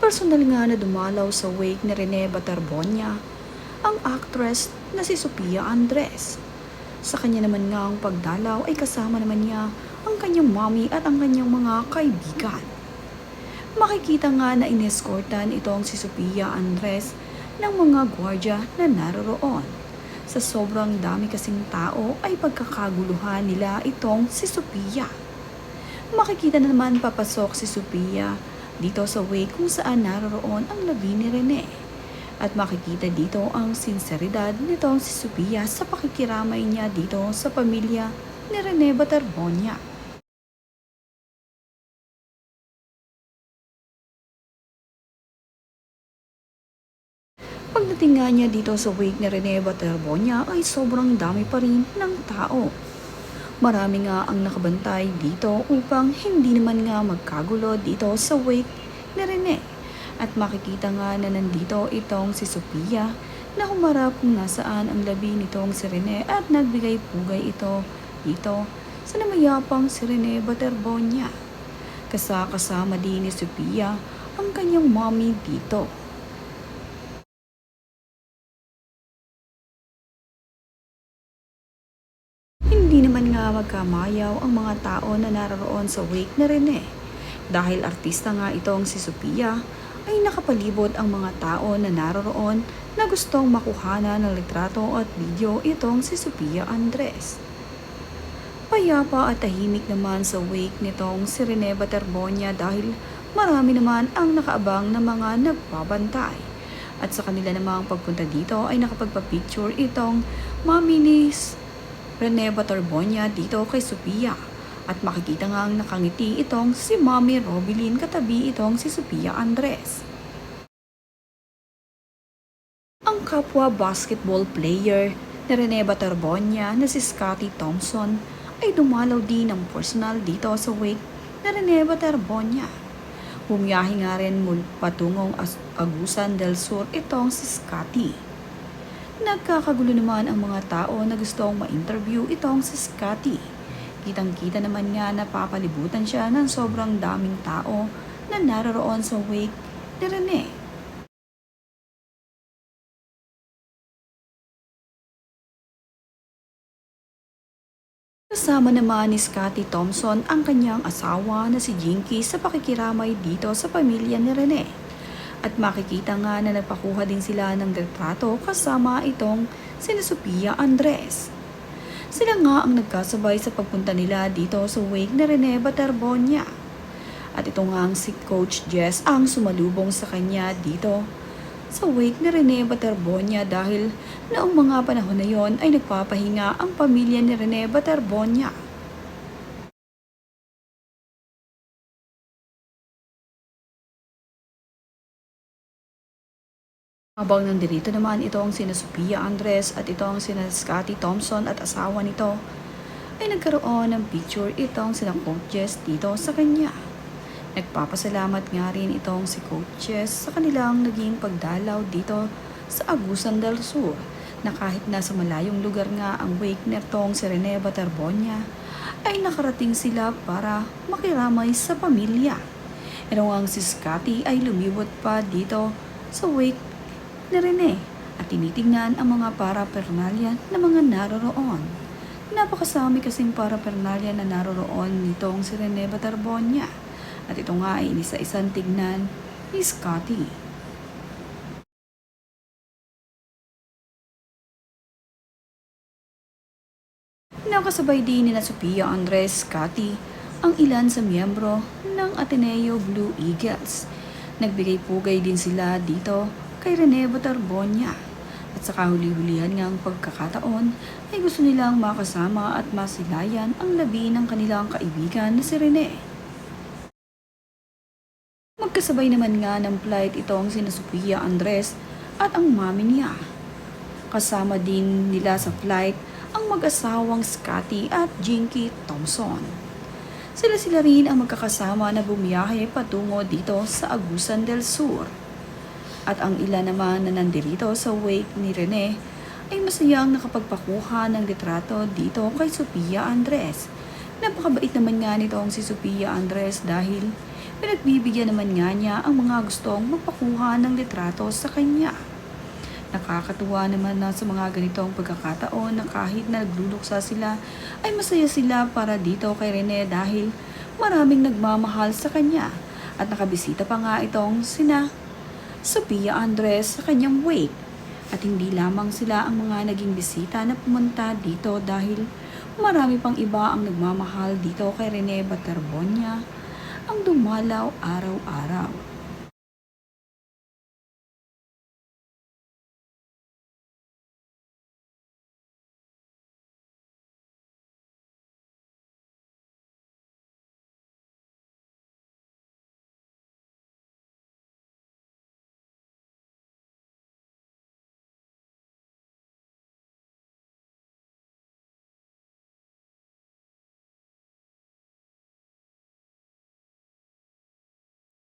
Personal nga na dumalaw sa wake ni Rene Baterbonia, ang actress na si Sofia Andres. Sa kanya naman nga ang pagdalaw ay kasama naman niya ang kanyang mommy at ang kanyang mga kaibigan. Makikita nga na inescortan itong si Sofia Andres ng mga gwardya na naroroon. Sa sobrang dami kasing tao ay pagkakaguluhan nila itong si Sofia. Makikita na naman papasok si Sofia dito sa wake kung saan naroroon ang labi ni Rene. At makikita dito ang sinseridad nitong si Sofia sa pakikiramay niya dito sa pamilya ni Rene Baterbonia. Pagdating nga niya dito sa wake ni Rene Baterbonia ay sobrang dami pa rin ng tao. Marami nga ang nakabantay dito upang hindi naman nga magkagulo dito sa wake ni Rene. At makikita nga na nandito itong si Sofia na humarap kung nasaan ang labi nitong si Rene at nagbigay pugay ito dito sa namayapang si Rene Baterbonia. Kasama din ni Sofia ang kanyang mommy dito. Hindi naman nga magkamayaw ang mga tao na naroroon sa wake na Rene. Dahil artista nga itong si Sofia, ay nakapalibot ang mga tao na naroroon na gustong makuhana ng litrato at video itong si Sofia Andres. Payapa at tahimik naman sa wake nitong si Rene Baterbonia dahil marami naman ang nakaabang na mga nagpabantay. At sa kanila namang pagpunta dito ay nakapagpa-picture itong mami ni Rene Baterbonia dito kay Sofia. At makikita nga ang nakangiti itong si Mommy Robilyn katabi itong si Sofia Andres. Ang kapwa basketball player ni Rene Baterbonia na si Scottie Thompson ay dumalaw din ng personal dito sa wake ni Rene Baterbonia. Bumiyahe nga rin patungong Agusan del Sur itong si Scottie. Nagkakagulo naman ang mga tao na gustong ma-interview itong si Scottie. Kitang-kita naman nga na papalibutan siya ng sobrang daming tao na naroroon sa wake ni Rene. Kasama naman ni Scottie Thompson ang kanyang asawa na si Jinky sa pakikiramay dito sa pamilya ni Rene. At makikita nga na nagpakuha din sila ng retrato kasama itong sina Sofia Andres. Sila nga ang nagkasabay sa pagpunta nila dito sa wake ni Rene Baterbonia. At ito nga ang si Coach Jess ang sumalubong sa kanya dito sa wake ni Rene Baterbonia dahil noong mga panahon na yon ay nagpapahinga ang pamilya ni Rene Baterbonia. Habang nandirito naman itong sina Sofia Andres at itong sina Scottie Thompson at asawa nito, ay nagkaroon ng picture itong sina coaches dito sa kanya. Nagpapasalamat nga rin itong si coaches sa kanilang naging pagdalaw dito sa Agusan del Sur na kahit nasa malayong lugar nga ang wake nitong si Rene Baterbonia ay nakarating sila para makiramay sa pamilya. Pero ang si Scottie ay lumibot pa dito sa wake ni Rene at tinitingnan ang mga paraphernalia na mga naroroon. Napakasami kasing paraphernalia na naroroon nitong si Rene Baterbonia at ito nga ay isa-isang tignan ni Scottie. Nakasabay din ni na Sofia Andres Scottie ang ilan sa miyembro ng Ateneo Blue Eagles. Nagbigay pugay din sila dito kay Rene Baterbonia. At sa kahuli-hulihan ngang pagkakataon ay gusto nilang makasama at masilayan ang labi ng kanilang kaibigan na si Rene. Magkasabay naman nga ng flight itong sina Sofia Andres at ang mami niya. Kasama din nila sa flight ang mag-asawang Scottie at Jinky Thompson. Sila rin ang magkakasama na bumiyahe patungo dito sa Agusan del Sur. At ang ilan naman na nandirito sa wake ni Rene ay masayang nakapagpakuha ng litrato dito kay Sofia Andres. Napakabait naman nga nitong si Sofia Andres dahil Pinagbibigyan naman nga niya ang mga gustong magpakuha ng litrato sa kanya. Nakakatuwa naman na sa mga ganitong pagkakataon na kahit na nagluluksa sila ay masaya sila para dito kay Rene dahil maraming nagmamahal sa kanya at nakabisita pa nga itong sina Sophia Andres sa kanyang wake. At hindi lamang sila ang mga naging bisita na pumunta dito dahil marami pang iba ang nagmamahal dito kay Rene Baterbonia ang dumalaw araw-araw.